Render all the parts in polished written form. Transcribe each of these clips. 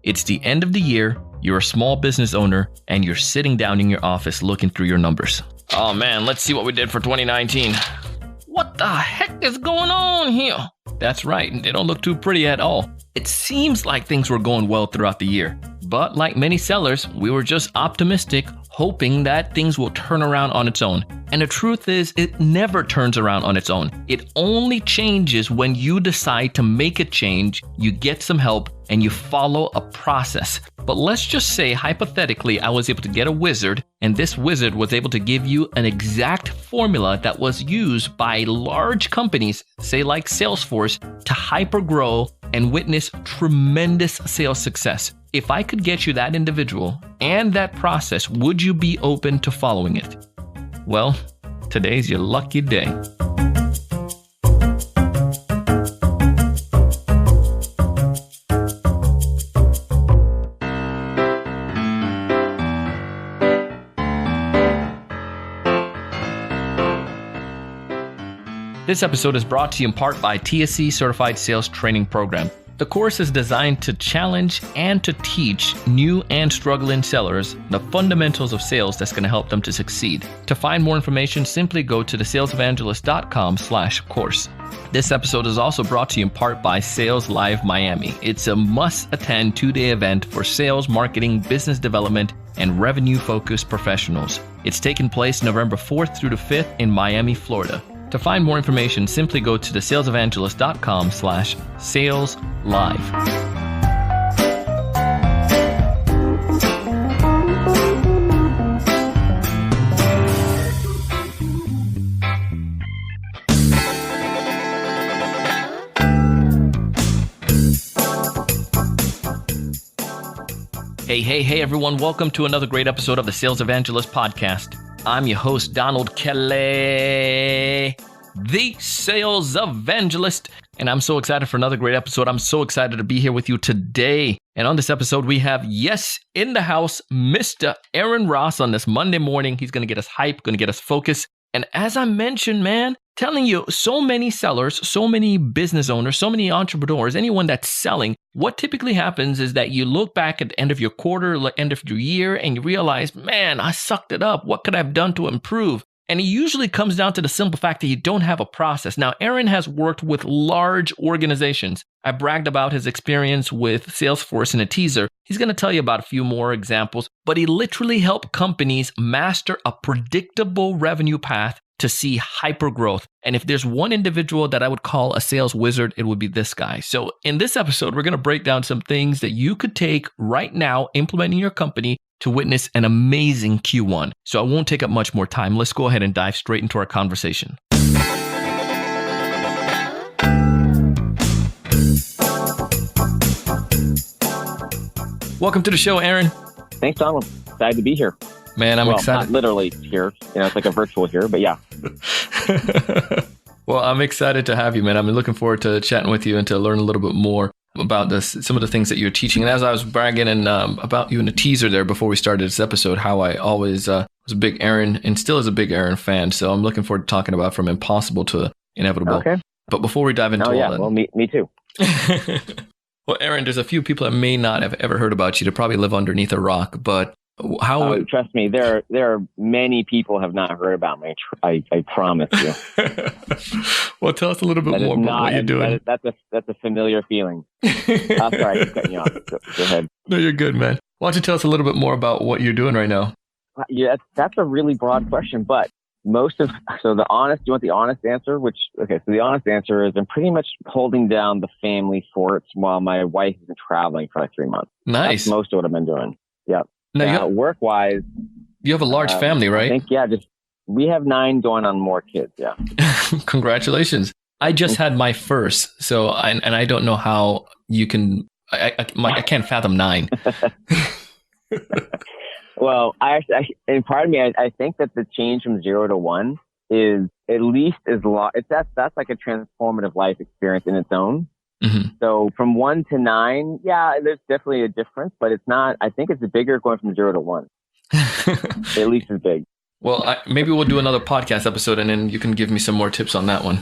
It's the end of the year, you're a small business owner, and you're sitting down in your office looking through your numbers. Oh man, let's see what we did for 2019. What the heck is going on here? That's right, they don't look too pretty at all. It seems like things were going well throughout the year. But like many sellers, we were just optimistic, hoping that things will turn around on its own. And the truth is, it never turns around on its own. It only changes when you decide to make a change, you get some help, and you follow a process. But let's just say, hypothetically, I was able to get a wizard, and this wizard was able to give you an exact formula that was used by large companies, say like Salesforce, to hypergrow and witness tremendous sales success. If I could get you that individual and that process, would you be open to following it? Well, today's your lucky day. This episode is brought to you in part by TSE Certified Sales Training Program. The course is designed to challenge and to teach new and struggling sellers the fundamentals of sales that's going to help them to succeed. To find more information, simply go to theSalesEvangelist.com/course. This episode is also brought to you in part by Sales Live Miami. It's a must-attend 2-day event for sales, marketing, business development, and revenue-focused professionals. It's taking place November 4th through the 5th in Miami, Florida. To find more information, simply go to theSalesEvangelist.com/saleslive. Hey, everyone. Welcome to another great episode of the Sales Evangelist podcast. I'm your host, Donald Kelly, the Sales Evangelist, and I'm so excited for another great episode. I'm so excited to be here with you today. And on this episode, we have, yes, in the house, Mr. Aaron Ross on this Monday morning. He's going to get us hyped, going to get us focused. And as I mentioned, man, telling you, so many sellers, so many business owners, so many entrepreneurs, anyone that's selling, what typically happens is that you look back at the end of your quarter, end of your year, and you realize, man, I sucked it up. What could I have done to improve? And it usually comes down to the simple fact that you don't have a process. Now, Aaron has worked with large organizations. I bragged about his experience with Salesforce in a teaser. He's going to tell you about a few more examples, but he literally helped companies master a predictable revenue path to see hyper growth. And if there's one individual that I would call a sales wizard, it would be this guy. So in this episode, we're going to break down some things that you could take right now, implement in your company to witness an amazing Q1. So I won't take up much more time. Let's go ahead and dive straight into our conversation. Welcome to the show, Aaron. Thanks, Donald. Excited to be here. Man, I'm excited. Not literally here. It's like a virtual here, but yeah. Well, I'm excited to have you, man. I'm looking forward to chatting with you and to learn a little bit more about some of the things that you're teaching. And as I was bragging about you in the teaser there before we started this episode, how I always was a big Aaron and still is a big Aaron fan. So I'm looking forward to talking about from impossible to inevitable. Okay. But before we dive into all that. Well, me too. Well, Aaron, there's a few people that may not have ever heard about you. They probably live underneath a rock, but trust me, there are many people have not heard about me. I promise you. Well, tell us a little bit more about what you're doing. That's a familiar feeling. Sorry, I'm cutting you off. Go ahead. No, you're good, man. Why don't you tell us a little bit more about what you're doing right now? Yeah, that's a really broad question, but you want the honest answer? So the honest answer is I'm pretty much holding down the family forts while my wife has been traveling for like 3 months. Nice. That's most of what I've been doing. Yeah. Now, work-wise, you have a large family, right? I think, we have 9 going on more kids. Yeah. Congratulations. I just had my first, so I don't know how you can. I can't fathom 9. Well, and part of me, I think that the change from 0 to 1 is at least as long. That's like a transformative life experience in its own. Mm-hmm. So from 1 to 9, there's definitely a difference, but it's not. I think it's bigger going from 0 to 1. At least as big. Well, maybe we'll do another podcast episode, and then you can give me some more tips on that one.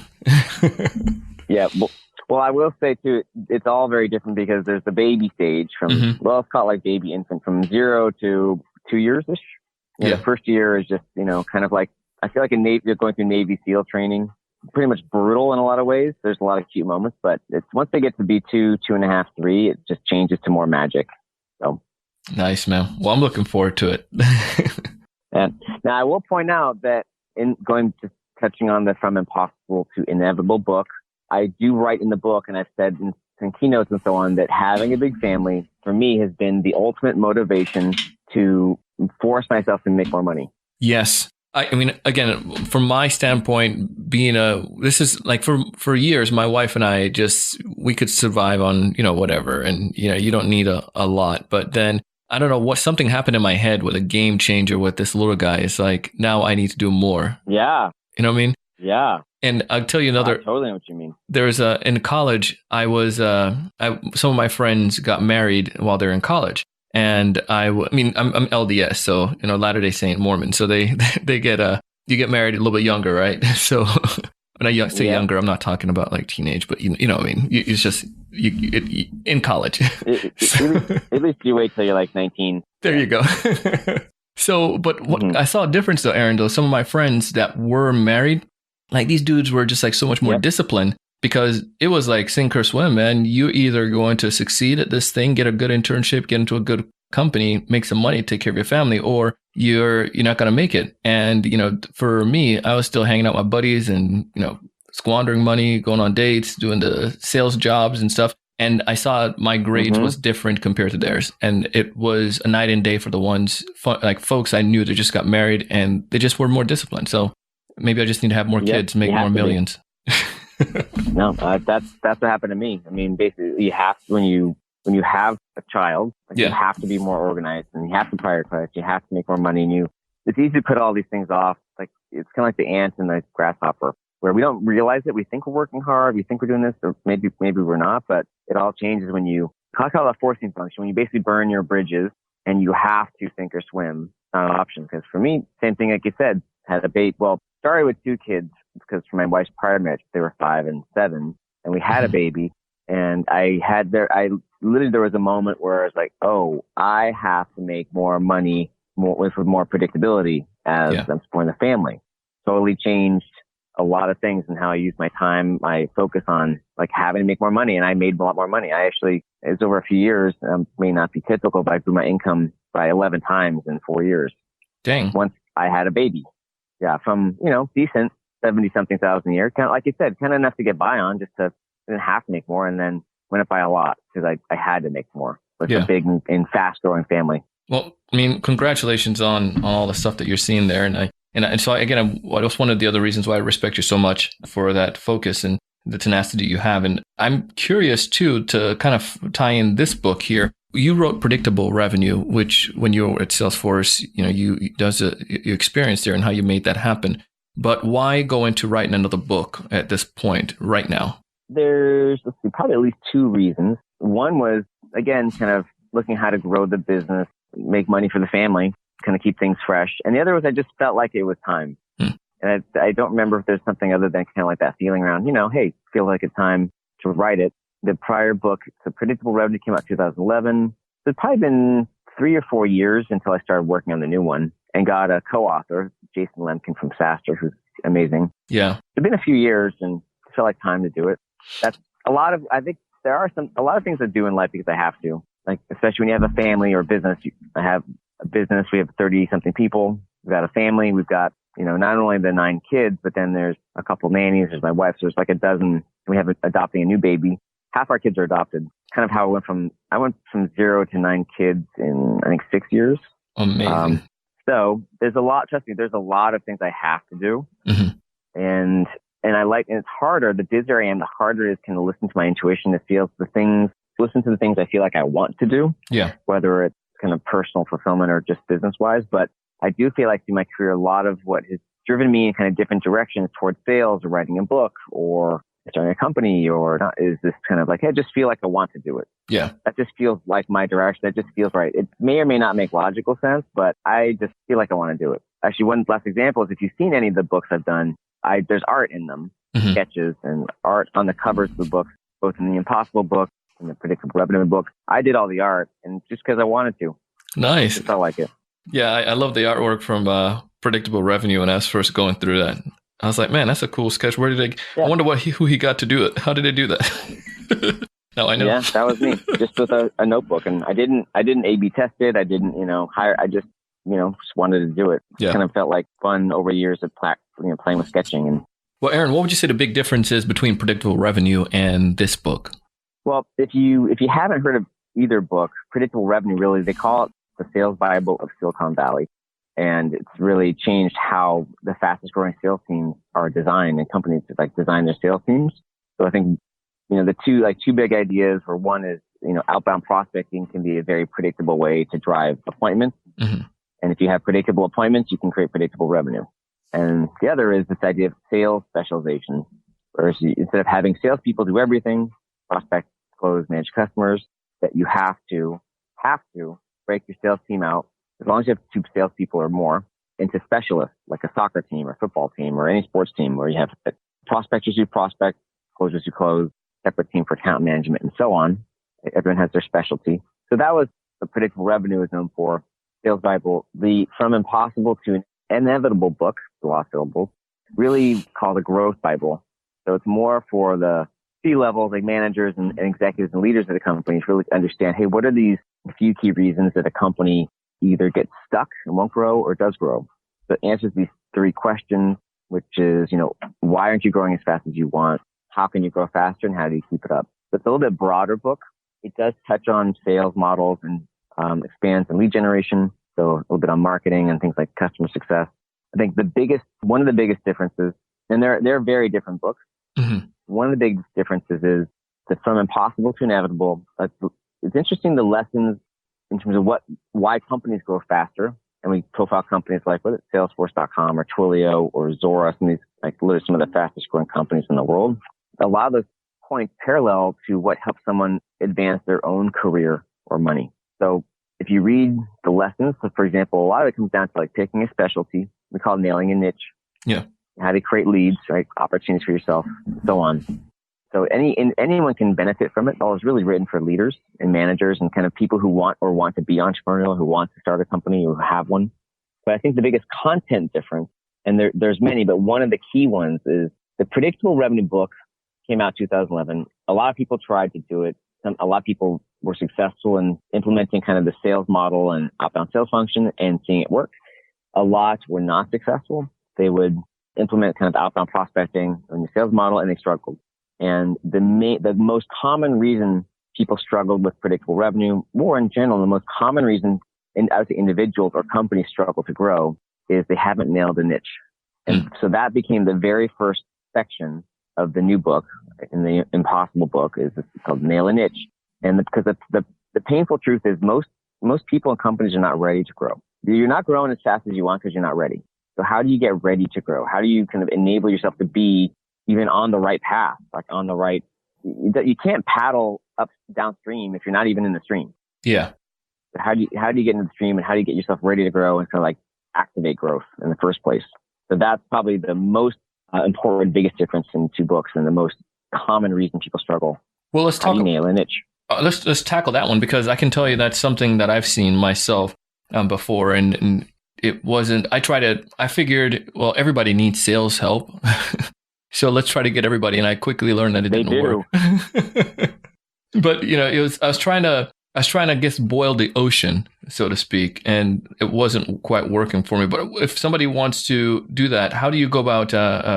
Yeah. Well, I will say too, it's all very different because there's the baby stage from, well, it's called like baby infant from 0 to 2 years-ish. The first year is just, kind of like, I feel like you're going through Navy SEAL training. Pretty much brutal in a lot of ways. There's a lot of cute moments, but it's once they get to be 2.5, 3, it just changes to more magic. So nice, man. Well, I'm looking forward to it. And now I will point out that in touching on the From Impossible to Inevitable book, I do write in the book, and I've said in keynotes and so on, that having a big family for me has been the ultimate motivation to force myself to make more money. Yes. I mean, again, from my standpoint, this is like for years, my wife and I we could survive on, whatever. And, you don't need a lot. But then I don't know something happened in my head with a game changer with this little guy. It's like, now I need to do more. Yeah. You know what I mean? Yeah. And I'll tell you another. I totally know what you mean. There's in college, I was, some of my friends got married while they're in college. And I'm LDS, so, Latter-day Saint Mormon. So they get, you get married a little bit younger, right? So when I say younger, I'm not talking about like teenage, but you know what I mean? It's just, in college. At least you wait till you're like 19. There you go. So, but what I saw a difference though, Aaron, though, some of my friends that were married, like these dudes were just like so much more disciplined. Because it was like sink or swim, man. You're either going to succeed at this thing, get a good internship, get into a good company, make some money, take care of your family, or you're not going to make it. And, for me, I was still hanging out with my buddies and, squandering money, going on dates, doing the sales jobs and stuff. And I saw my grades was different compared to theirs. And it was a night and day for the ones, like folks I knew that just got married and they just were more disciplined. So maybe I just need to have more kids, make more millions. No, that's what happened to me. I mean, basically, you have to, when you have a child, you have to be more organized, and you have to prioritize. You have to make more money, and it's easy to put all these things off. Like it's kind of like the ant and the grasshopper, where we don't realize it. We think we're working hard, we think we're doing this, or maybe we're not. But it all changes when you call that forcing function. When you basically burn your bridges, and you have to sink or swim. It's not an option. Because for me, same thing like you said, had a baby. Well, started with 2 kids. Because for my wife's prior marriage, they were 5 and 7, and we had a baby. And there was a moment where I was like, oh, I have to make more money with more predictability as I'm supporting the family. Totally changed a lot of things and how I use my time. I focus on like having to make more money, and I made a lot more money. It was over a few years. May not be typical, but I grew my income by 11 times in 4 years. Dang. Once I had a baby. Yeah. From, decent 70-something thousand a year, kind of like you said, kind of enough to get by on, just to didn't have to make more, and then went up by a lot because I had to make more with a big and fast growing family. Well, I mean, congratulations on all the stuff that you're seeing there, and so again, that's one of the other reasons why I respect you so much for that focus and the tenacity you have. And I'm curious too to kind of tie in this book here. You wrote Predictable Revenue, which when you were at Salesforce, you experienced there and how you made that happen. But why go into writing another book at this point right now? There's probably at least 2 reasons. One was, again, kind of looking how to grow the business, make money for the family, kind of keep things fresh. And the other was I just felt like it was time. And I don't remember if there's something other than kind of like that feeling around, hey, feel like it's time to write it. The prior book, so Predictable Revenue, came out 2011. So it's probably been 3 or 4 years until I started working on the new one and got a co-author, Jason Lemkin from SaaStr, who's amazing. Yeah. It's been a few years and I felt like time to do it. I think there are a lot of things I do in life because I have to, like, especially when you have a family or a business. I have a business. We have 30 something people. We've got a family. We've got, not only the 9 kids, but then there's a couple nannies. There's my wife. So there's like a dozen. We have adopting a new baby. Half our kids are adopted. Kind of how I went from 0 to 9 kids in, I think, 6 years. Amazing. So there's a lot, trust me, there's a lot of things I have to do. And it's harder, the busier I am, the harder it is to listen to my intuition, listen to the things I feel like I want to do. Yeah. Whether it's kind of personal fulfillment or just business wise. But I do feel like through my career, a lot of what has driven me in kind of different directions towards sales or writing a book or starting a company or not, is this kind of like, hey, I just feel like I want to do it. Yeah. That just feels like my direction. That just feels right. It may or may not make logical sense, but I just feel like I want to do it. Actually, one last example is if you've seen any of the books I've done, there's art in them, sketches and art on the covers of the books. both in the Impossible book and the Predictable Revenue book. I did all the art, and just because I wanted to. Nice. I felt like it. Yeah, I love the artwork from Predictable Revenue when I was first going through that. I was like, man, that's a cool sketch. Where did I wonder who he got to do it. How did they do that? Now I know. Yeah, that was me, just with a notebook. And I didn't A/B test it. I didn't, hire. I just, just wanted to do it. Yeah. Kind of felt like fun over years of playing with sketching. And well, Aaron, what would you say the big difference is between Predictable Revenue and this book? Well, if you haven't heard of either book, Predictable Revenue, really, they call it the sales Bible of Silicon Valley. And it's really changed how the fastest growing sales teams are designed, and companies design their sales teams. So I think, the two big ideas were, one is, outbound prospecting can be a very predictable way to drive appointments. Mm-hmm. And if you have predictable appointments, you can create predictable revenue. And the other is this idea of sales specialization, whereas instead of having salespeople do everything, prospect, close, manage customers, that you have to break your sales team out, as long as you have 2 salespeople or more, into specialists, like a soccer team or football team or any sports team, where you have prospectors who prospect, closers who close, separate team for account management, and so on. Everyone has their specialty. So that was what Predictable Revenue is known for. Sales Bible, the From Impossible to Inevitable book, the law syllables, really called a Growth Bible. So it's more for the C-levels, like managers and executives and leaders of the companies, really understand, hey, what are these few key reasons that a company either gets stuck and won't grow or does grow? So it answers these 3 questions, which is, why aren't you growing as fast as you want? How can you grow faster, and how do you keep it up? So it's a little bit broader book. It does touch on sales models and expands on lead generation. So a little bit on marketing and things like customer success. I think one of the biggest differences, and they're very different books. Mm-hmm. One of the big differences is that From Impossible to Inevitable. It's interesting, the lessons in terms of why companies grow faster. And we profile companies like Salesforce.com or Twilio or Zora, some of these, literally some of the fastest growing companies in the world. A lot of those points parallel to what helps someone advance their own career or money. So if you read the lessons, so for example, a lot of it comes down to picking a specialty. We call it nailing a niche. Yeah. How to create leads, right? Opportunities for yourself, so on. So anyone can benefit from it. All is really written for leaders and managers and kind of people who want to be entrepreneurial, who want to start a company or have one. But I think the biggest content difference, and there's many, but one of the key ones is the Predictable Revenue book came out 2011. A lot of people tried to do it. A lot of people were successful in implementing kind of the sales model and outbound sales function and seeing it work. A lot were not successful. They would implement kind of outbound prospecting and the sales model, and they struggled. And the most common reason people struggled with Predictable Revenue, more in general, the most common reason I would say individuals or companies struggle to grow is they haven't nailed a niche. And so that became the very first section of the new book. In the Impossible book is called Nail a Niche. And because the painful truth is most people and companies are not ready to grow. You're not growing as fast as you want because you're not ready. So how do you get ready to grow? How do you kind of enable yourself to be even on the right path, on the right? You can't paddle downstream if you're not even in the stream. Yeah. So how do you get into the stream, and how do you get yourself ready to grow and kind of activate growth in the first place? So that's probably the most important, biggest difference in 2 books, and the most common reason people struggle. Well, let's talk. How do you nail a niche? Let's tackle that one, because I can tell you that's something that I've seen myself before, and it wasn't. I figured, well, everybody needs sales help, so let's try to get everybody. And I quickly learned that it didn't work. But I was trying to, I guess, boil the ocean, so to speak, and it wasn't quite working for me. But if somebody wants to do that, how do you go about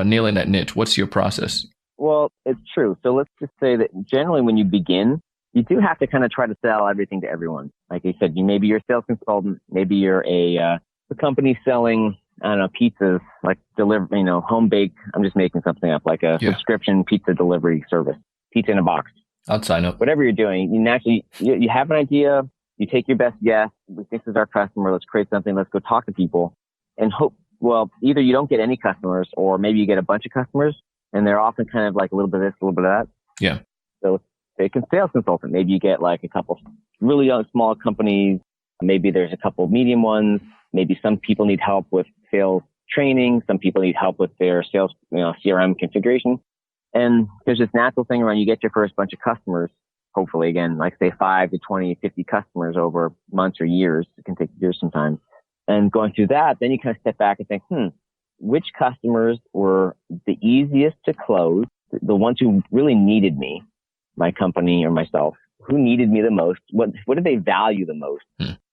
nailing that niche? What's your process? Well, it's true. So let's just say that generally when you begin, you do have to kind of try to sell everything to everyone. Like you said, maybe you're a sales consultant, maybe you're a company selling, I don't know, pizzas, like home bake. I'm just making something up, like a subscription pizza delivery service, pizza in a box. I'd sign up. Whatever you're doing, you have an idea, you take your best guess. This is our customer. Let's create something. Let's go talk to people and hope. Well, either you don't get any customers, or maybe you get a bunch of customers, and they're often kind of like a little bit of this, a little bit of that. Yeah. So take a sales consultant. Maybe you get like a couple really young, small companies. Maybe there's a couple medium ones. Maybe some people need help with sales training. Some people need help with their sales, CRM configuration. And there's this natural thing around, you get your first bunch of customers, hopefully again, like say 5 to 20, 50 customers over months or years. It can take years sometimes. And going through that, then you kind of step back and think, which customers were the easiest to close? The ones who really needed me, my company or myself, who needed me the most? What did they value the most?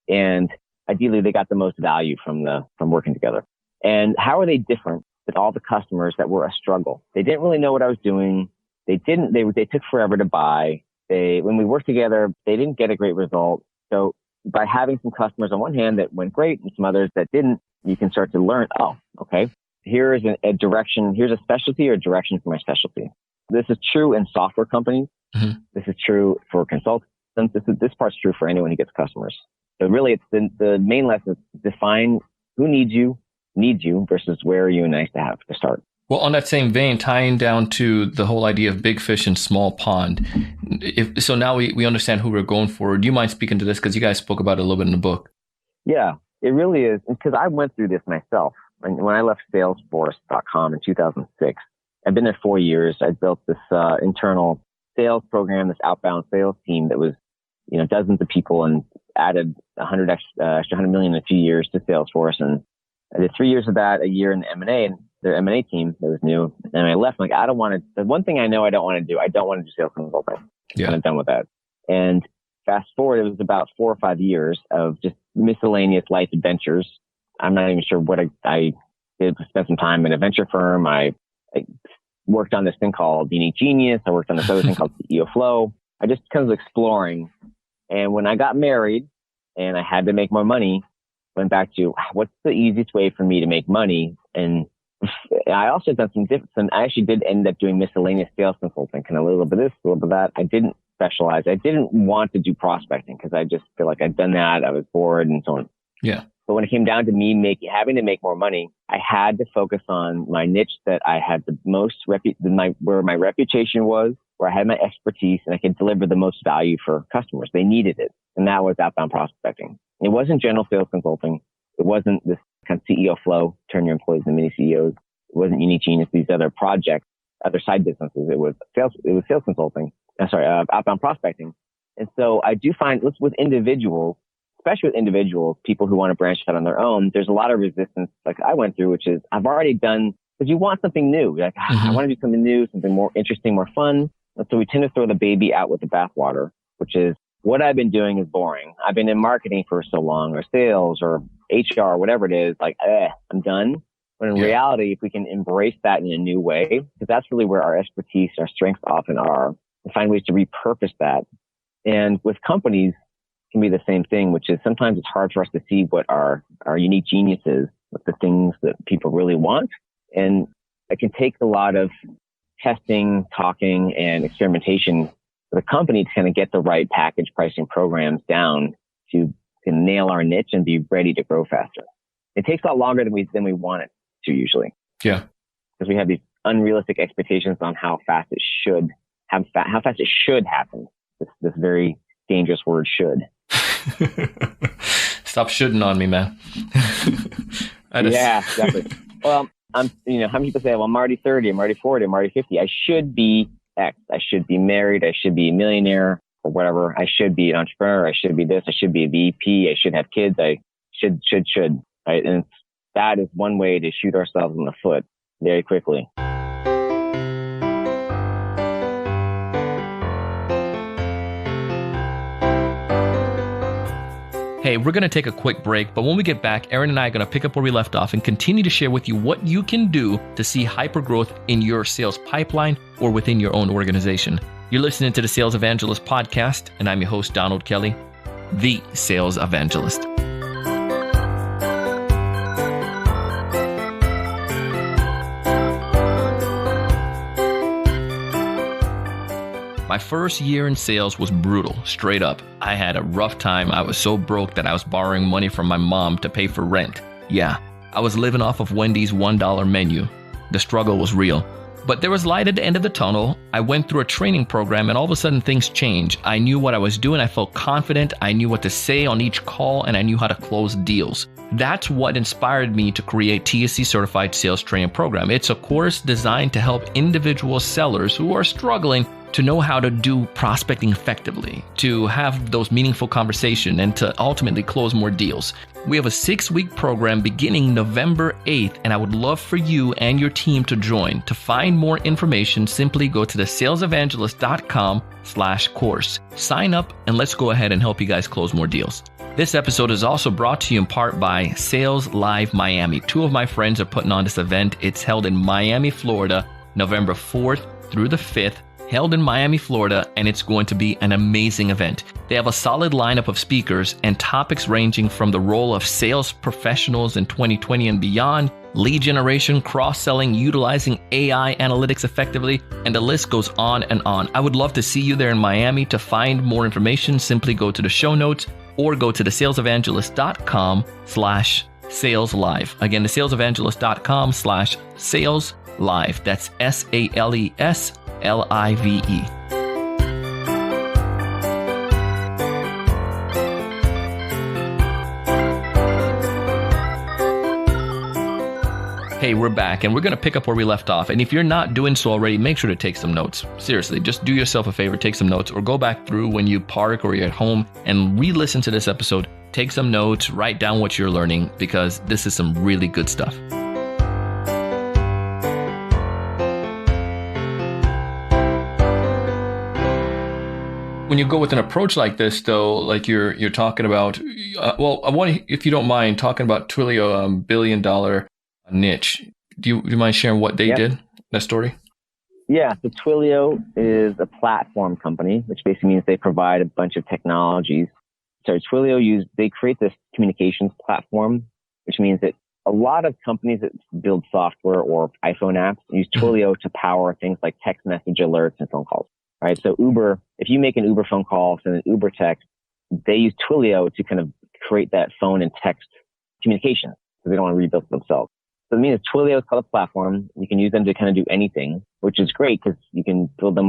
And ideally, they got the most value from working together. And how are they different than all the customers that were a struggle? They didn't really know what I was doing. They took forever to buy. When we worked together, they didn't get a great result. So by having some customers on one hand that went great and some others that didn't, you can start to learn, okay, here is a direction. Here's a specialty or a direction for my specialty. This is true in software companies. Mm-hmm. This is true for consultants. This part's true for anyone who gets customers. So really, it's the main lesson is define who needs you versus where are you nice to have to start. Well, on that same vein, tying down to the whole idea of big fish in small pond. So now we understand who we're going for. Do you mind speaking to this? Because you guys spoke about it a little bit in the book. Yeah, it really is. Because I went through this myself. When I left Salesforce.com in 2006, I've been there 4 years. I built this internal sales program, this outbound sales team that was, dozens of people, and added extra 100 million in a few years to Salesforce. And I did 3 years of that, a year in the M&A, and their M&A team that was new. And I left. I'm like, I don't want to. The one thing I know I don't want to do. I don't want to do sales consulting. Yeah. I'm done with that. And fast forward, it was about 4 or 5 years of just miscellaneous life adventures. I'm not even sure what I did. Spent some time in a venture firm. I worked on this thing called Unique Genius. I worked on this other thing called CEO Flow. I just kind of was exploring. And when I got married and I had to make more money, went back to what's the easiest way for me to make money. And I also done some different. I actually did end up doing miscellaneous sales consulting, kind of a little bit of this, a little bit of that. I didn't specialize. I didn't want to do prospecting because I just feel like I'd done that. I was bored and so on. Yeah. But when it came down to me having to make more money, I had to focus on my niche that I had the most where my reputation was, where I had my expertise, and I could deliver the most value for customers. They needed it, and that was outbound prospecting. It wasn't general sales consulting. It wasn't this kind of CEO Flow, turn your employees into mini CEOs. It wasn't Unique Genius, these other projects, other side businesses. It was sales consulting. Outbound prospecting. And so I do find with individuals, especially with individuals, people who want to branch out on their own, there's a lot of resistance like I went through, which is I've already done, because you want something new. You're like, I want to do something new, something more interesting, more fun. And so we tend to throw the baby out with the bathwater, which is what I've been doing is boring. I've been in marketing for so long, or sales or HR, or whatever it is, like, I'm done. But in reality, if we can embrace that in a new way, because that's really where our expertise, our strengths often are, and find ways to repurpose that. And with companies, can be the same thing, which is sometimes it's hard for us to see what our unique genius is, what the things that people really want. And it can take a lot of testing, talking, and experimentation for the company to kind of get the right package pricing programs down to nail our niche and be ready to grow faster. It takes a lot longer than we want it to usually. Yeah. Because we have these unrealistic expectations on how fast it should happen. This very dangerous word, should. Stop shoulding on me, man. Yeah, exactly. Well, how many people say, well, I'm already 30, I'm already 40, I'm already 50. I should be X. I should be married. I should be a millionaire or whatever. I should be an entrepreneur. I should be this. I should be a VP. I should have kids. I should. Right? And that is one way to shoot ourselves in the foot very quickly. Hey, we're going to take a quick break, but when we get back, Aaron and I are going to pick up where we left off and continue to share with you what you can do to see hypergrowth in your sales pipeline or within your own organization. You're listening to the Sales Evangelist podcast, and I'm your host, Donald Kelly, the Sales Evangelist. My first year in sales was brutal, straight up. I had a rough time. I was so broke that I was borrowing money from my mom to pay for rent. Yeah, I was living off of Wendy's $1 menu. The struggle was real. But there was light at the end of the tunnel. I went through a training program and all of a sudden things changed. I knew what I was doing. I felt confident. I knew what to say on each call and I knew how to close deals. That's what inspired me to create TSE Certified Sales Training Program. It's a course designed to help individual sellers who are struggling to know how to do prospecting effectively, to have those meaningful conversations, and to ultimately close more deals. We have a 6-week program beginning November 8th, and I would love for you and your team to join. To find more information, simply go to the salesevangelist.com/course. Sign up, and let's go ahead and help you guys close more deals. This episode is also brought to you in part by Sales Live Miami. 2 of my friends are putting on this event. It's held in Miami, Florida, November 4th through the 5th. Held in Miami, Florida, and it's going to be an amazing event. They have a solid lineup of speakers and topics ranging from the role of sales professionals in 2020 and beyond, lead generation, cross-selling, utilizing AI analytics effectively, and the list goes on and on. I would love to see you there in Miami. To find more information, simply go to the show notes or go to thesalesevangelist.com/saleslive. Again, thesalesevangelist.com/saleslive. That's SALESLIVE. Hey, we're back and we're going to pick up where we left off. And if you're not doing so already, make sure to take some notes. Seriously, just do yourself a favor, take some notes, or go back through when you park or you're at home and re-listen to this episode. Take some notes, write down what you're learning, because this is some really good stuff. When you go with an approach like this, though, like you're talking about, I want, if you don't mind, talking about Twilio, billion-dollar niche. Do you mind sharing what they did, that story? Yeah, so Twilio is a platform company, which basically means they provide a bunch of technologies. So Twilio they create this communications platform, which means that a lot of companies that build software or iPhone apps use Twilio to power things like text message alerts and phone calls. Right. So Uber, if you make an Uber phone call, send an Uber text, they use Twilio to kind of create that phone and text communication because they don't want to rebuild it themselves. So it means Twilio is called a platform. You can use them to kind of do anything, which is great because you can build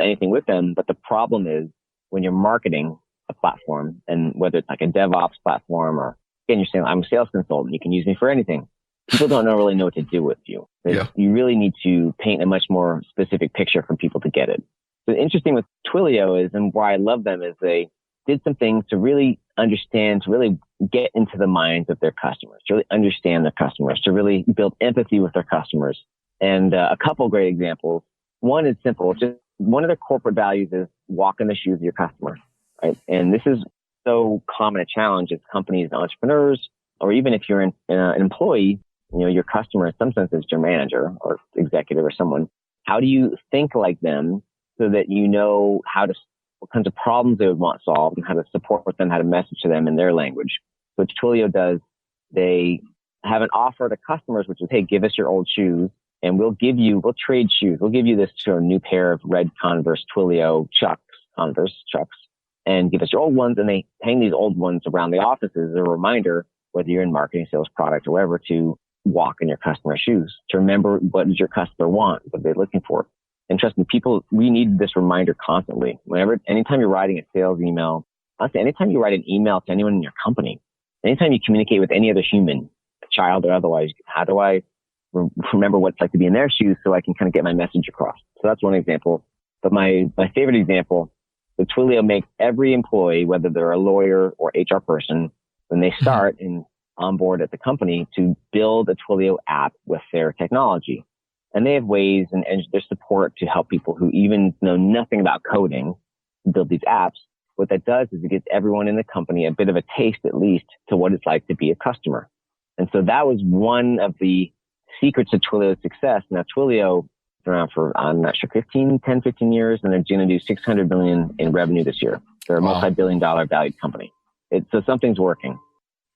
anything with them. But the problem is when you're marketing a platform, and whether it's like a DevOps platform or, again, you're saying, I'm a sales consultant, you can use me for anything. People don't really know what to do with you. Yeah. You really need to paint a much more specific picture for people to get it. So interesting with Twilio is, and why I love them, is they did some things to really understand, to really get into the minds of their customers, to really understand their customers, to really build empathy with their customers. And a couple great examples. One is simple. Just one of their corporate values is walk in the shoes of your customer, right? And this is so common a challenge as companies and entrepreneurs, or even if you're an employee, your customer in some sense is your manager or executive or someone. How do you think like them so that you know what kinds of problems they would want solved and how to support them, how to message to them in their language? So what Twilio does, they have an offer to customers, which is, hey, give us your old shoes and we'll trade shoes. We'll give you this new pair of red Converse Twilio Converse Chucks, and give us your old ones. And they hang these old ones around the offices as a reminder, whether you're in marketing, sales, product, or whatever, to walk in your customer's shoes, to remember what does your customer want, what they're looking for. And trust me, we need this reminder constantly. Anytime you're writing a sales email, honestly, anytime you write an email to anyone in your company, anytime you communicate with any other human, a child or otherwise, how do I remember what it's like to be in their shoes so I can kind of get my message across? So that's one example. But my favorite example, the Twilio makes every employee, whether they're a lawyer or HR person, when they start and onboard at the company, to build a Twilio app with their technology. And they have ways and their support to help people who even know nothing about coding build these apps. What that does is it gives everyone in the company a bit of a taste, at least, to what it's like to be a customer. And so that was one of the secrets of Twilio's success. Now, Twilio has been around for, I'm not sure, 15 years, and they're going to do $600 million in revenue this year. They're a multi-billion-dollar valued company. So something's working.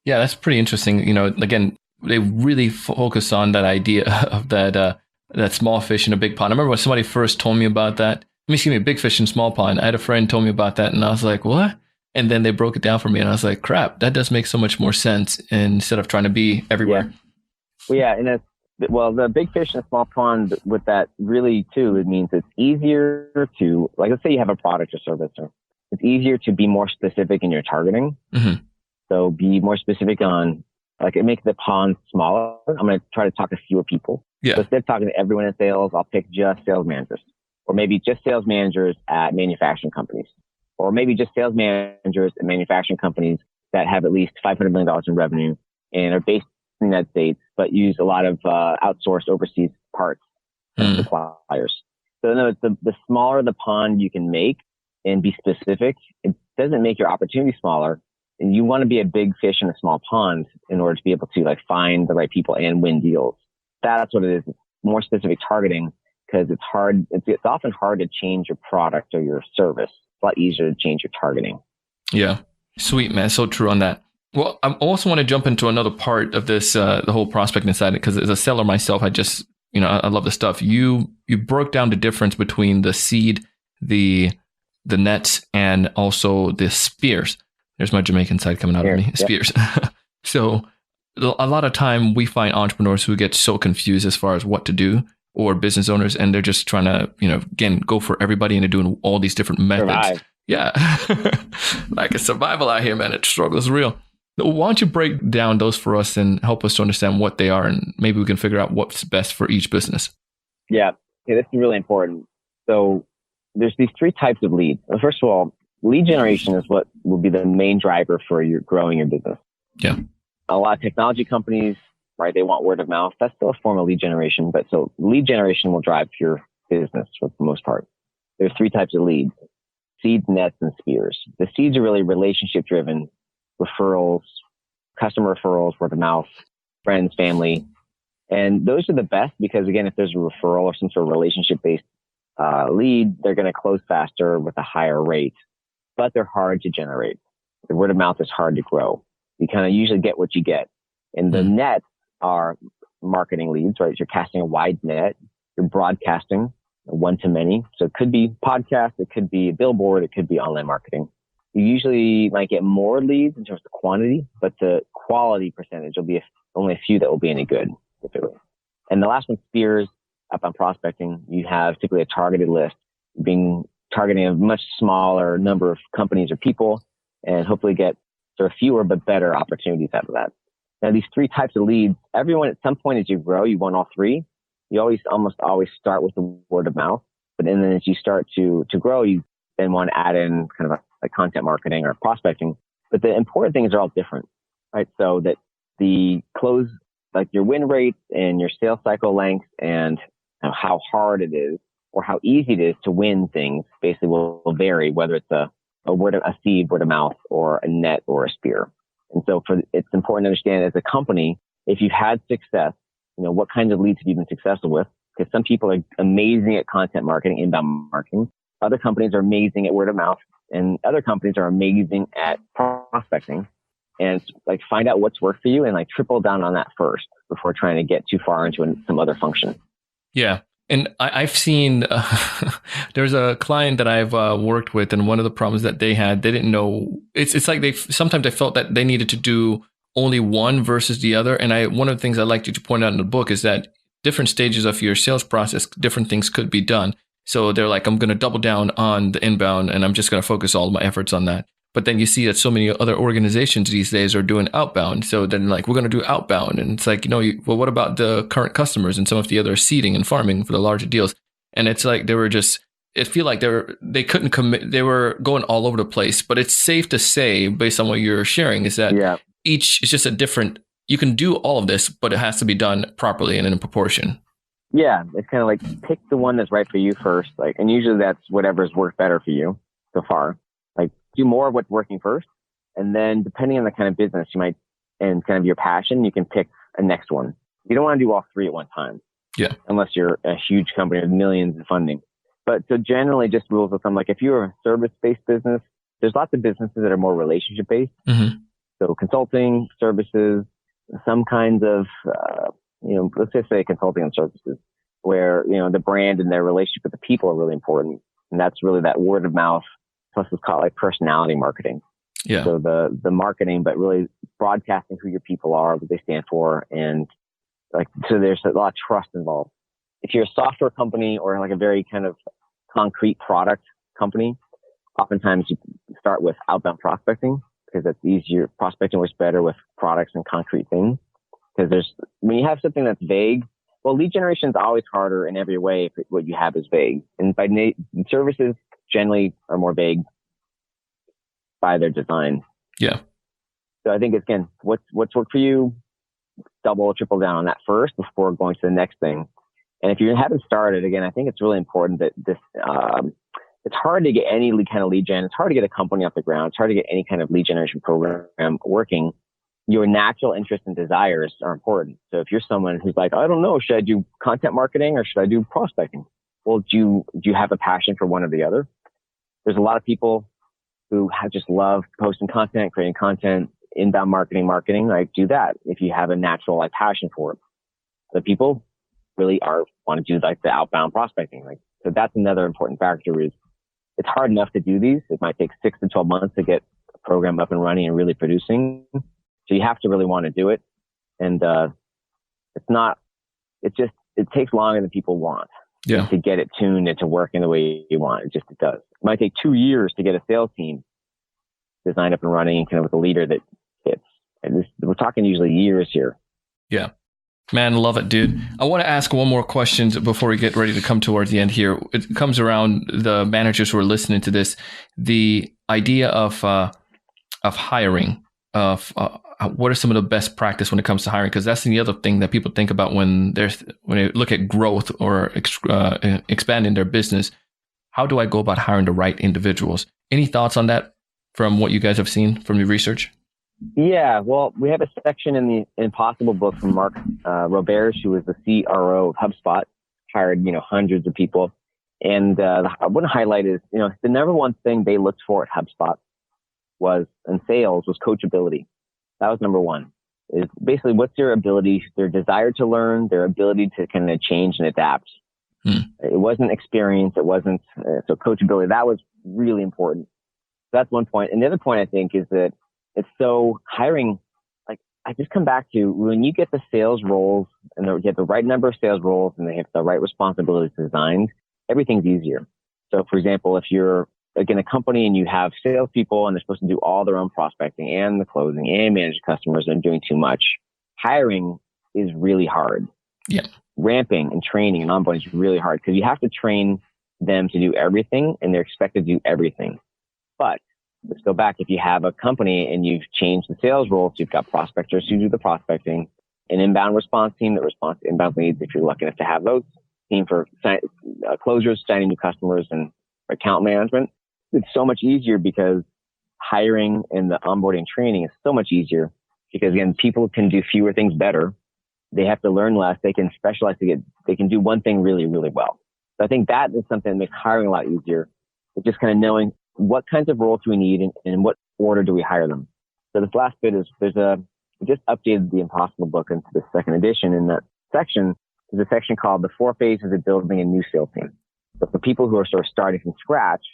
Yeah, that's pretty interesting. Again, they really focus on that idea of that small fish in a big pond. I remember when somebody first told me about that. Big fish in small pond. I had a friend told me about that, and I was like, what? And then they broke it down for me, and I was like, crap, that does make so much more sense instead of trying to be everywhere. Yeah, and Well, the big fish in a small pond with that really too, it means it's easier to, like, let's say you have a product or service, or it's easier to be more specific in your targeting. So be more specific on, like, it makes the pond smaller. I'm going to try to talk to fewer people. So instead of talking to everyone in sales, I'll pick just sales managers, or maybe just sales managers at manufacturing companies, or maybe just sales managers at manufacturing companies that have at least $500 million in revenue and are based in the United States, but use a lot of outsourced overseas parts and suppliers. So in other words, the smaller the pond you can make and be specific, it doesn't make your opportunity smaller. And you want to be a big fish in a small pond in order to be able to, like, find the right people and win deals. That's what it is. It's more specific targeting, because it's hard. It's often hard to change your product or your service. It's a lot easier to change your targeting. Yeah. Sweet, man. So true on that. Well, I also want to jump into another part of this, the whole prospecting side, because as a seller myself, I love the stuff. You broke down the difference between the seed, the nets, and also the spears. There's my Jamaican side coming out of me. Spears. So a lot of time we find entrepreneurs who get so confused as far as what to do, or business owners, and they're just trying to, again, go for everybody, and they're doing all these different methods. Survive. Yeah. Like a survival out here, man. It struggles real. Why don't you break down those for us and help us to understand what they are, and maybe we can figure out what's best for each business. Yeah, this is really important. So there's these three types of leads. Well, first of all, lead generation is what will be the main driver for your growing your business. Yeah. A lot of technology companies, right, they want word of mouth. That's still a form of lead generation, but so lead generation will drive your business for the most part. There's three types of leads: seeds, nets, and spears. The seeds are really relationship driven, referrals, customer referrals, word of mouth, friends, family. And those are the best because, again, if there's a referral or some sort of relationship based lead, they're going to close faster with a higher rate, but they're hard to generate. The word of mouth is hard to grow. You kind of usually get what you get. And the nets are marketing leads, right? You're casting a wide net. You're broadcasting one to many. So it could be podcast, it could be a billboard, it could be online marketing. You usually might get more leads in terms of quantity, but the quality percentage will be only a few that will be any good, typically. And the last one, spears, up on prospecting. You have typically a targeted list, targeting a much smaller number of companies or people, and hopefully get sort of fewer but better opportunities out of that. Now, these three types of leads, everyone at some point as you grow, you want all three. You almost always start with the word of mouth, but then as you start to grow, you then want to add in kind of a content marketing or prospecting. But the important things are all different, right? So that the close, like your win rates and your sales cycle length and how hard it is or how easy it is to win things basically will vary, whether it's a seed, word of mouth, or a net or a spear. And so it's important to understand as a company, if you've had success, what kinds of leads have you been successful with? Because some people are amazing at content marketing, inbound marketing. Other companies are amazing at word of mouth, and other companies are amazing at prospecting. And like find out what's worked for you and like triple down on that first before trying to get too far into some other function. Yeah. And I've seen, there's a client that I've worked with, and one of the problems that they had, they didn't know, it's like sometimes they felt that they needed to do only one versus the other. And one of the things I like you to point out in the book is that different stages of your sales process, different things could be done. So they're like, I'm going to double down on the inbound and I'm just going to focus all of my efforts on that. But then you see that so many other organizations these days are doing outbound. So then like, we're going to do outbound. And it's like, well, what about the current customers and some of the other seeding and farming for the larger deals? And it's like, it feel like they couldn't commit. They were going all over the place, but it's safe to say based on what you're sharing is that each is just a different, you can do all of this, but it has to be done properly and in a proportion. Yeah. It's kind of like pick the one that's right for you first. Like, and usually that's whatever's worked better for you so far. Like do more of what's working first. And then depending on the kind of business you might, and kind of your passion, you can pick a next one. You don't want to do all three at one time. Yeah. Unless you're a huge company with millions in funding. But so generally just rules of thumb, like if you're a service-based business, there's lots of businesses that are more relationship-based. Mm-hmm. So consulting, services, some kinds of, let's just say consulting and services where, the brand and their relationship with the people are really important. And that's really that word of mouth. Plus it's called like personality marketing. Yeah. So the marketing, but really broadcasting who your people are, what they stand for, and So there's a lot of trust involved. If you're a software company or like a very kind of concrete product company, oftentimes you start with outbound prospecting because that's easier. Prospecting works better with products and concrete things because when you have something that's vague, well, lead generation is always harder in every way if what you have is vague. And services generally are more vague by their design. Yeah. So I think, again, what's worked for you, double or triple down on that first before going to the next thing. And if you haven't started, again, I think it's really important that this, it's hard to get any kind of lead gen. It's hard to get a company off the ground. It's hard to get any kind of lead generation program working. Your natural interests and desires are important. So if you're someone who's like, I don't know, should I do content marketing or should I do prospecting? Well, do you have a passion for one or the other? There's a lot of people who just love posting content, creating content, inbound marketing, like do that if you have a natural like passion for it. The people really want to do like the outbound prospecting. So that's another important factor is it's hard enough to do these. It might take 6 to 12 months to get a program up and running and really producing. So you have to really want to do it. And it takes longer than people want to get it tuned and to work in the way you want. It does. It might take 2 years to get a sales team designed up and running and kind of with a leader that fits. And we're talking usually years here. Yeah. Man, love it, dude. I want to ask one more question before we get ready to come towards the end here. It comes around the managers who are listening to this, the idea of hiring, what are some of the best practice when it comes to hiring? Because that's the other thing that people think about when they look at growth or expanding their business. How do I go about hiring the right individuals? Any thoughts on that from what you guys have seen from your research? Yeah, well, we have a section in the Impossible book from Mark Roberge, who was the CRO of HubSpot, hired, hundreds of people. And I want to highlight is, the number one thing they looked for at HubSpot in sales was coachability. That was number one. Is basically what's their ability, their desire to learn, their ability to kind of change and adapt. It wasn't experience. It wasn't, so coachability, that was really important. So that's one point. And the other point I think is that it's so hiring, I just come back to when you get the sales roles and you get the right number of sales roles and they have the right responsibilities designed, everything's easier. So for example, if you're again a company and you have salespeople and they're supposed to do all their own prospecting and the closing and manage customers and doing too much, hiring is really hard. Yeah. Ramping and training and onboarding is really hard because you have to train them to do everything and they're expected to do everything. But let's go back. If you have a company and you've changed the sales roles, you've got prospectors who do the prospecting, an inbound response team that responds to inbound leads, if you're lucky enough to have those, team for closures, signing new customers, and account management. It's so much easier because hiring and the onboarding training is so much easier because, again, people can do fewer things better. They have to learn less. They can specialize they can do one thing really, really well. So I think that is something that makes hiring a lot easier. It's just kind of knowing what kinds of roles do we need and in what order do we hire them. So this last bit is we just updated the Impossible book into the second edition. In that section, there's a section called The 4 Phases of Building a New Sales Team. So for people who are sort of starting from scratch,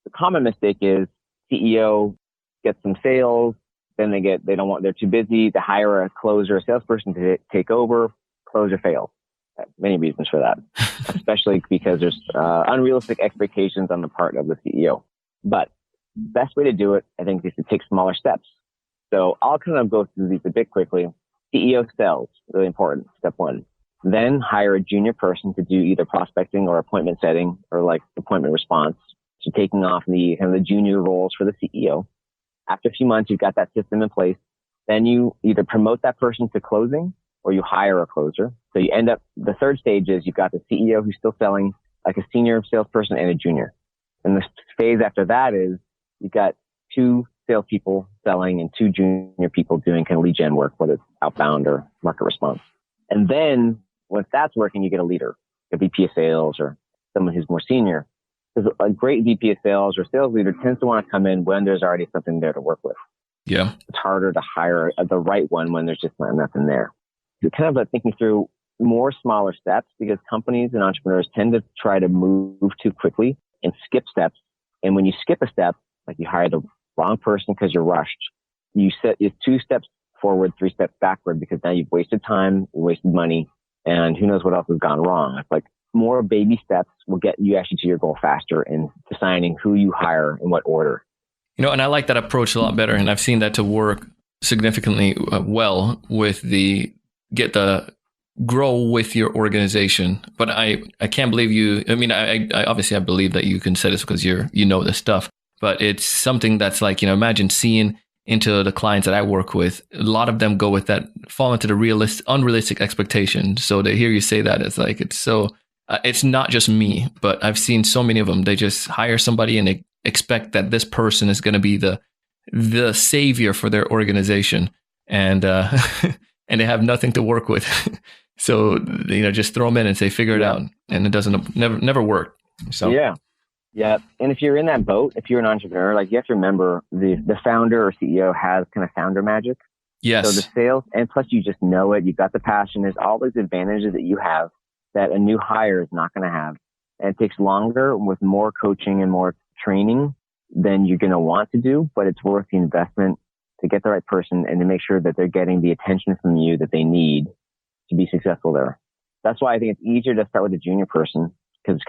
the common mistake is CEO gets some sales, then they're too busy to hire a closer, a salesperson to take over, closer fails. Many reasons for that, especially because there's unrealistic expectations on the part of the CEO. But the best way to do it, I think, is to take smaller steps. So I'll kind of go through these a bit quickly. CEO sales, really important, step one. Then hire a junior person to do either prospecting or appointment setting or like appointment response. So taking off the kind of the junior roles for the CEO. After a few months, you've got that system in place. Then you either promote that person to closing or you hire a closer. So you end up, the third stage is you've got the CEO who's still selling, like a senior salesperson and a junior. And the phase after that is you've got 2 salespeople selling and 2 junior people doing kind of lead gen work, whether it's outbound or market response. And then once that's working, you get a leader, a VP of sales or someone who's more senior. Because a great VP of sales or sales leader tends to want to come in when there's already something there to work with. Yeah. It's harder to hire the right one when there's just nothing there. So kind of like thinking through more smaller steps because companies and entrepreneurs tend to try to move too quickly and skip steps. And when you skip a step, like you hire the wrong person because you're rushed, you set 2 steps forward, 3 steps backward, because now you've wasted time, wasted money, and who knows what else has gone wrong. It's like more baby steps will get you actually to your goal faster in deciding who you hire in what order. And I like that approach a lot better. And I've seen that to work significantly well with grow with your organization. But I can't believe you. I mean, I obviously I believe that you can say this because you know this stuff. But it's something that's like, imagine seeing into the clients that I work with. A lot of them go with that, fall into the unrealistic expectation. So to hear you say that, it's like, it's so, it's not just me, but I've seen so many of them. They just hire somebody and they expect that this person is going to be the savior for their organization. And, and they have nothing to work with. So, just throw them in and say, figure it out. And it doesn't, never work. So, yeah. And if you're in that boat, if you're an entrepreneur, like you have to remember the founder or CEO has kind of founder magic. Yes. So the sales, and plus you just know it, you've got the passion. There's all those advantages that you have that a new hire is not going to have. And it takes longer with more coaching and more training than you're going to want to do, but it's worth the investment to get the right person and to make sure that they're getting the attention from you that they need to be successful there. That's why I think it's easier to start with a junior person, because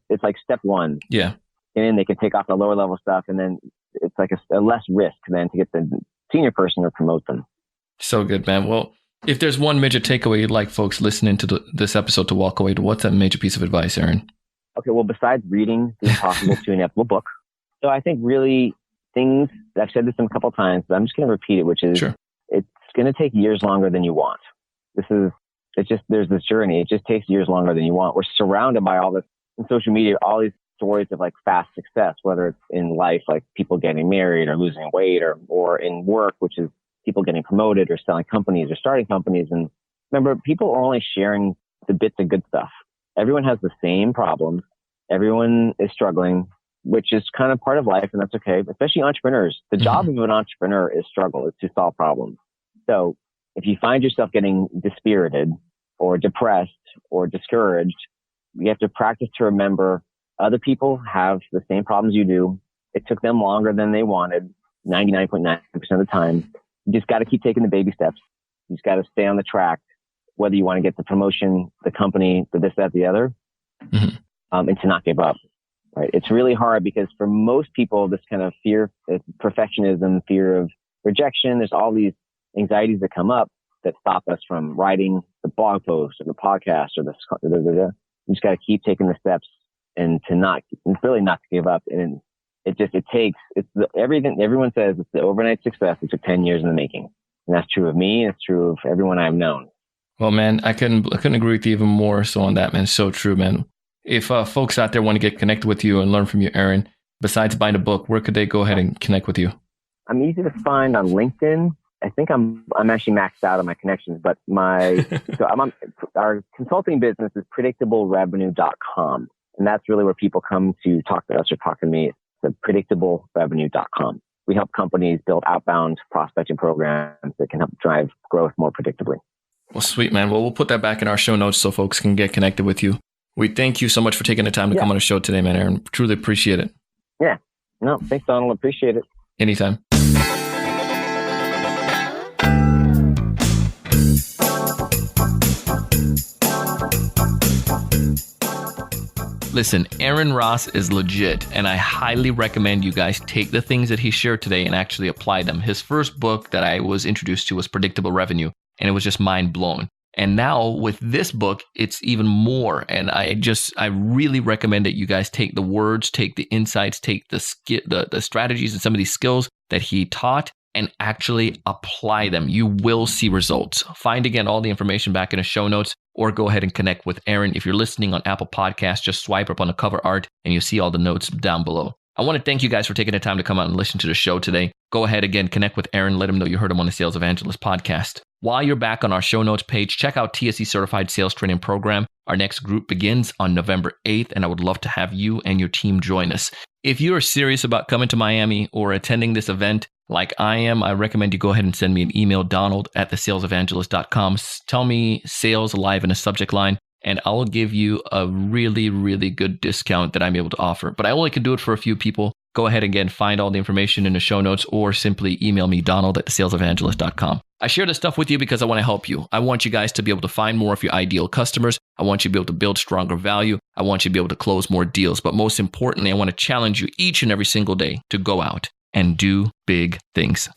it's like step one. Yeah. And then they can take off the lower level stuff, and then it's like a less risk then to get the senior person or promote them. So good, man. Well, if there's one major takeaway you'd like folks listening to this episode to walk away to, what's that major piece of advice, Aaron? Okay, well, besides reading the Impossible to Inevitable book, so I think really things, I've said this a couple of times, but I'm just going to repeat it, which is It's going to take years longer than you want. There's this journey. It just takes years longer than you want. We're surrounded by all this in social media, all these stories of like fast success, whether it's in life, like people getting married or losing weight, or in work, which is people getting promoted or selling companies or starting companies. And remember, people are only sharing the bits of good stuff. Everyone has the same problems. Everyone is struggling, which is kind of part of life, and that's okay. Especially entrepreneurs. The job of an entrepreneur is struggle, is to solve problems. So if you find yourself getting dispirited or depressed or discouraged, you have to practice to remember other people have the same problems you do. It took them longer than they wanted, 99.9% of the time. You just got to keep taking the baby steps. You just got to stay on the track, whether you want to get the promotion, the company, the this, that, the other, and to not give up. Right? It's really hard because for most people, this kind of fear of perfectionism, fear of rejection, there's all these anxieties that come up that stop us from writing the blog post or the podcast or you just got to keep taking the steps and really not to give up. And everything everyone says it's the overnight success. It took 10 years in the making. And that's true of me. And it's true of everyone I've known. Well, man, I couldn't agree with you even more so on that, man. It's so true, man. If folks out there want to get connected with you and learn from you, Aaron, besides buying a book, where could they go ahead and connect with you? I'm easy to find on LinkedIn. I think I'm actually maxed out on my connections, but our consulting business is predictablerevenue.com. And that's really where people come to talk to us or talk to me. It's predictablerevenue.com. We help companies build outbound prospecting programs that can help drive growth more predictably. Well, sweet, man. Well, we'll put that back in our show notes so folks can get connected with you. We thank you so much for taking the time to come on the show today, man, Aaron. Truly appreciate it. Yeah. No, thanks, Donald. Appreciate it. Anytime. Listen, Aaron Ross is legit, and I highly recommend you guys take the things that he shared today and actually apply them. His first book that I was introduced to was Predictable Revenue, and it was just mind blown. And now with this book, it's even more. And I really recommend that you guys take the words, take the insights, take the strategies and some of these skills that he taught and actually apply them. You will see results. Find again all the information back in the show notes, or go ahead and connect with Aaron. If you're listening on Apple Podcasts, just swipe up on the cover art and you'll see all the notes down below. I want to thank you guys for taking the time to come out and listen to the show today. Go ahead again, connect with Aaron. Let him know you heard him on the Sales Evangelist podcast. While you're back on our show notes page, check out TSE Certified Sales Training Program. Our next group begins on November 8th, and I would love to have you and your team join us. If you are serious about coming to Miami or attending this event like I am, I recommend you go ahead and send me an email, donald@thesalesevangelist.com. Tell me sales live in a subject line, and I will give you a really, really good discount that I'm able to offer. But I only can do it for a few people. Go ahead and again, find all the information in the show notes, or simply email me, donald@thesalesevangelist.com. I share this stuff with you because I want to help you. I want you guys to be able to find more of your ideal customers. I want you to be able to build stronger value. I want you to be able to close more deals. But most importantly, I want to challenge you each and every single day to go out and do big things.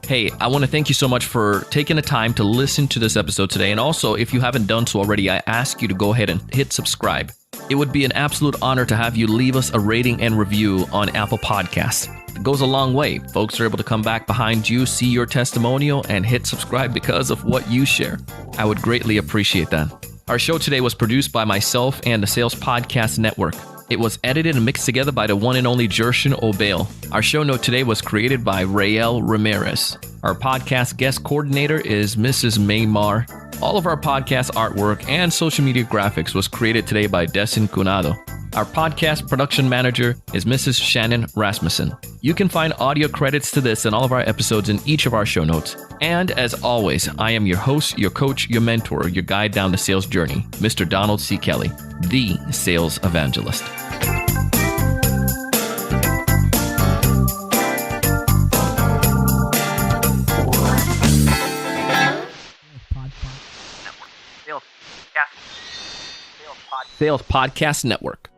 Hey, I want to thank you so much for taking the time to listen to this episode today. And also, if you haven't done so already, I ask you to go ahead and hit subscribe. It would be an absolute honor to have you leave us a rating and review on Apple Podcasts. It goes a long way. Folks are able to come back behind you, see your testimonial, and hit subscribe because of what you share. I would greatly appreciate that. Our show today was produced by myself and the Sales Podcast Network. It was edited and mixed together by the one and only Jershan O'Bale. Our show note today was created by Rael Ramirez. Our podcast guest coordinator is Mrs. Maymar. All of our podcast artwork and social media graphics was created today by Desin Cunado. Our podcast production manager is Mrs. Shannon Rasmussen. You can find audio credits to this and all of our episodes in each of our show notes. And as always, I am your host, your coach, your mentor, your guide down the sales journey, Mr. Donald C. Kelly, the sales evangelist. Sales Podcast Network.